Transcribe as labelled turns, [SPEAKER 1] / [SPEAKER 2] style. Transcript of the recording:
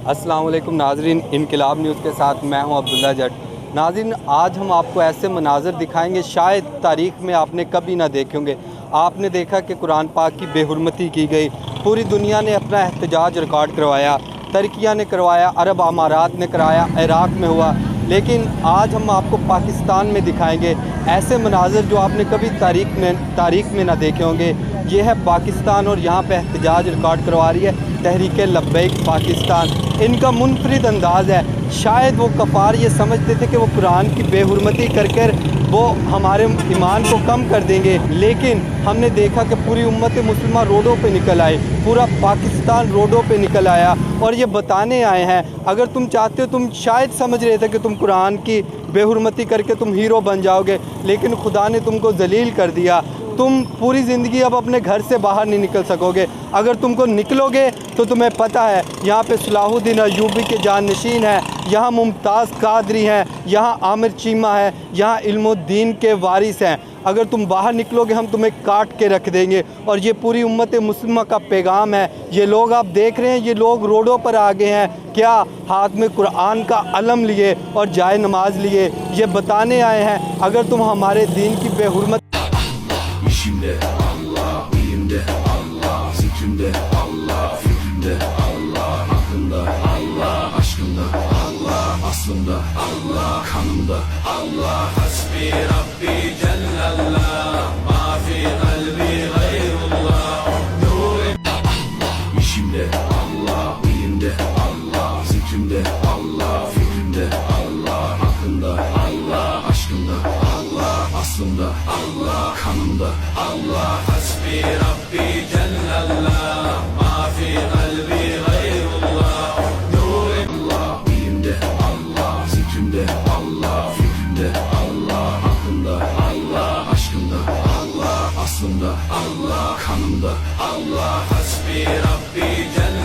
[SPEAKER 1] अस्सलाम वालेकुम नाज़रीन, इनकलाब न्यूज़ के साथ मैं हूं अब्दुल्ला जट। नाज़रीन, आज हम आपको ऐसे मनाज़र दिखाएंगे शायद तारीख़ में आपने कभी ना देखे होंगे। आपने देखा कि कुरान पाक की बेहुरमती की गई, पूरी दुनिया ने अपना एहतजाज रिकॉर्ड करवाया, तुर्किया ने करवाया, अरब अमारात ने कराया, इराक़ में हुआ। लेकिन आज हम आपको पाकिस्तान में दिखाएंगे ऐसे मनाज़र जो आपने कभी तारीख़ में ना देखे होंगे। ये है पाकिस्तान और यहाँ पे एहतजाज रिकॉर्ड करवा रही है तहरीक लब्बैक पाकिस्तान। इनका मुनफरिद अंदाज़ है। शायद वो कफ़ार ये समझते थे कि वो कुरान की बेहुरमती कर कर वो हमारे ईमान को कम कर देंगे, लेकिन हमने देखा कि पूरी उम्मत मुस्लिमा रोडों पे निकल आई, पूरा पाकिस्तान रोडों पे निकल आया और ये बताने आए हैं अगर तुम चाहते हो, तुम शायद समझ रहे थे कि तुम कुरान की बेहुरमती करके तुम हीरो बन जाओगे, लेकिन खुदा ने तुमको जलील कर दिया। तुम पूरी ज़िंदगी अब अपने घर से बाहर नहीं निकल सकोगे। अगर तुमको निकलोगे तो तुम्हें पता है यहाँ पे सलाहुद्दीन अय्यूबी के जानशीन हैं, यहाँ मुमताज़ कादरी हैं, यहाँ आमिर चीमा है, यहाँ इल्मुद्दीन के वारिस हैं। अगर तुम बाहर निकलोगे हम तुम्हें काट के रख देंगे। और ये पूरी उम्मत मुस्लिमा का पैगाम है। ये लोग आप देख रहे हैं, ये लोग रोडों पर आ गए हैं, क्या हाथ में कुरान का अलम लिए और जाए नमाज लिए। ये बताने आए हैं अगर तुम हमारे दीन की बेहुरमत
[SPEAKER 2] İşimde Allah, ilimde Allah, zikrimde Allah, fikrimde Allah, aklımda Allah, aşkımda Allah, aslımda Allah, kanımda Allah. Hasbi Rabbi Cellallah, ma fi kalbi gayrullah. İşimde Allah, ilimde Allah, zikrimde Allah, fikrimde Allah, aklımda Allah, aşkımda Allah, aslımda Allah, kanımda Allah. Hasbi Rabbi Cellallah, ma fi kalbi gayrullah. Allah, ilimde Allah, zikrimde Allah, fikrimde Allah, aklımda Allah, aşkımda Allah, aslımda Allah, kanımda Allah. Hasbi Rabbi Cellallah.